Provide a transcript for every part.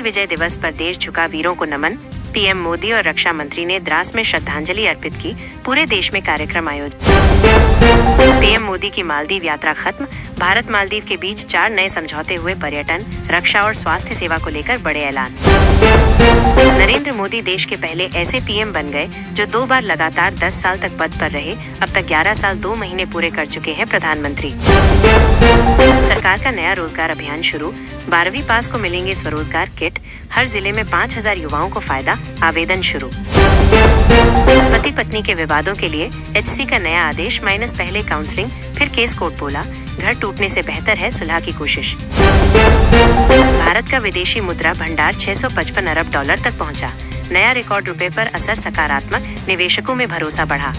कारगिल विजय दिवस पर देश झुका वीरों को नमन। पीएम मोदी और रक्षा मंत्री ने द्रास में श्रद्धांजलि अर्पित की। पूरे देश में कार्यक्रम आयोजित। पीएम मोदी की मालदीव यात्रा खत्म। भारत मालदीव के बीच 4 नए समझौते हुए। पर्यटन, रक्षा और स्वास्थ्य सेवा को लेकर बड़े ऐलान। नरेंद्र मोदी देश के पहले ऐसे पीएम बन गए जो 2 बार लगातार 10 साल तक पद पर रहे। अब तक 11 साल 2 महीने पूरे कर चुके हैं प्रधानमंत्री। सरकार का नया रोजगार अभियान शुरू। 12वीं पास को मिलेंगे स्वरोजगार किट। हर जिले में 5000 युवाओं को फायदा। आवेदन शुरू। पति पत्नी के विवादों के लिए एचसी का नया आदेश। पहले काउंसलिंग फिर केस कोर्ट बोला। घर टूटने से बेहतर है सुलह की कोशिश। भारत का विदेशी मुद्रा भंडार 655 अरब डॉलर तक पहुंचा। नया रिकॉर्ड रुपए पर असर सकारात्मक। निवेशकों में भरोसा बढ़ा।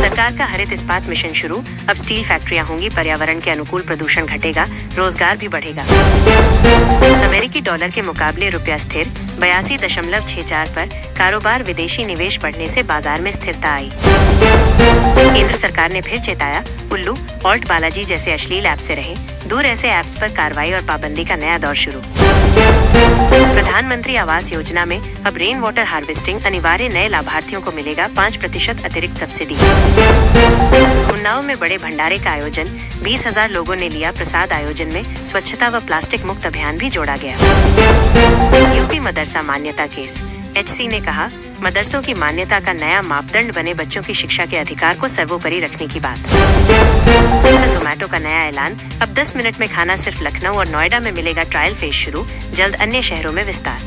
सरकार का हरित इस्पात मिशन शुरू। अब स्टील फैक्ट्रियां होंगी पर्यावरण के अनुकूल। प्रदूषण घटेगा, रोजगार भी बढ़ेगा। अमेरिकी डॉलर के मुकाबले रुपया स्थिर 82.64 पर। कारोबार, विदेशी निवेश बढ़ने से बाजार में स्थिरता आई। केंद्र सरकार ने फिर चेताया, उल्लू, ऑल्ट बालाजी जैसे अश्लील ऐप से रहे दूर। ऐसे ऐप्स पर कार्रवाई और पाबंदी का नया दौर शुरू। प्रधानमंत्री आवास योजना में अब रेन वाटर हार्वेस्टिंग अनिवार्य। नए लाभार्थियों को मिलेगा 5% अतिरिक्त सब्सिडी। उन्नाव में बड़े भंडारे का आयोजन। 20,000 लोगों ने लिया प्रसाद। आयोजन में स्वच्छता व प्लास्टिक मुक्त अभियान भी जोड़ा गया। यूपी मदरसा मान्यता केस। एचसी ने कहा, मदरसों की मान्यता का नया मापदंड बने। बच्चों की शिक्षा के अधिकार को सर्वोपरि रखने की बात। जोमैटो का नया ऐलान। अब 10 मिनट में खाना सिर्फ लखनऊ और नोएडा में मिलेगा। ट्रायल फेज शुरू। जल्द अन्य शहरों में विस्तार।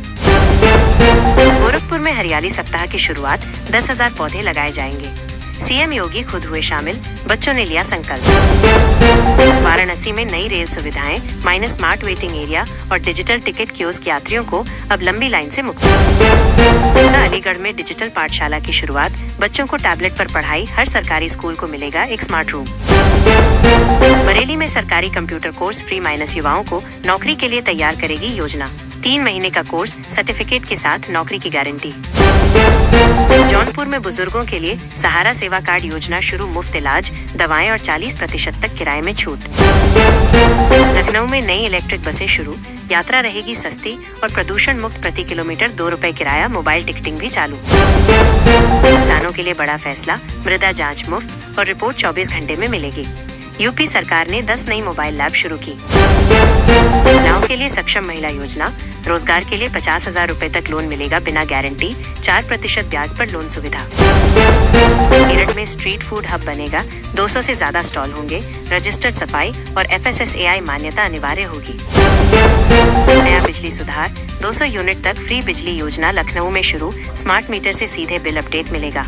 गोरखपुर में हरियाली सप्ताह की शुरुआत। 10,000 पौधे लगाए जाएंगे। सीएम योगी खुद हुए शामिल। बच्चों ने लिया संकल्प। वाराणसी में नई रेल सुविधाएं। स्मार्ट वेटिंग एरिया और डिजिटल टिकट कियोस्क। यात्रियों को अब लंबी लाइन से मुक्ति। अलीगढ़ में डिजिटल पाठशाला की शुरुआत। बच्चों को टैबलेट पर पढ़ाई। हर सरकारी स्कूल को मिलेगा एक स्मार्ट रूम। बरेली में सरकारी कंप्यूटर कोर्स फ्री। युवाओं को नौकरी के लिए तैयार करेगी योजना। 3 महीने का कोर्स, सर्टिफिकेट के साथ नौकरी की गारंटी। जौनपुर में बुजुर्गों के लिए सहारा सेवा कार्ड योजना शुरू। मुफ्त इलाज, दवाएं और 40% तक किराए में छूट। लखनऊ में नई इलेक्ट्रिक बसें शुरू। यात्रा रहेगी सस्ती और प्रदूषण मुक्त। प्रति किलोमीटर 2 रुपए किराया। मोबाइल टिकटिंग भी चालू। किसानों के लिए बड़ा फैसला। मृदा जांच मुफ्त और रिपोर्ट 24 घंटे में मिलेगी। यूपी सरकार ने 10 नई मोबाइल लैब शुरू की। महिलाओं के लिए सक्षम महिला योजना। रोजगार के लिए 50,000 रुपए तक लोन मिलेगा बिना गारंटी। 4% ब्याज पर लोन सुविधा। मेरठ में स्ट्रीट फूड हब बनेगा। 200 से ज्यादा स्टॉल होंगे। रजिस्टर्ड सफाई और FSSAI मान्यता अनिवार्य होगी। नया बिजली सुधार। 200 यूनिट तक फ्री बिजली योजना लखनऊ में शुरू। स्मार्ट मीटर से सीधे बिल अपडेट मिलेगा।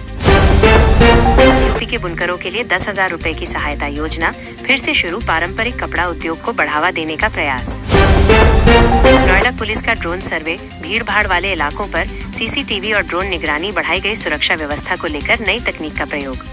यूपी के बुनकरों के लिए 10,000 रुपए की सहायता योजना फिर से शुरू। पारंपरिक कपड़ा उद्योग को बढ़ावा देने का प्रयास। नोएडा पुलिस का ड्रोन सर्वे। भीड़ भाड़ वाले इलाकों पर CCTV और ड्रोन निगरानी बढ़ाई गई। सुरक्षा व्यवस्था को लेकर नई तकनीक का प्रयोग।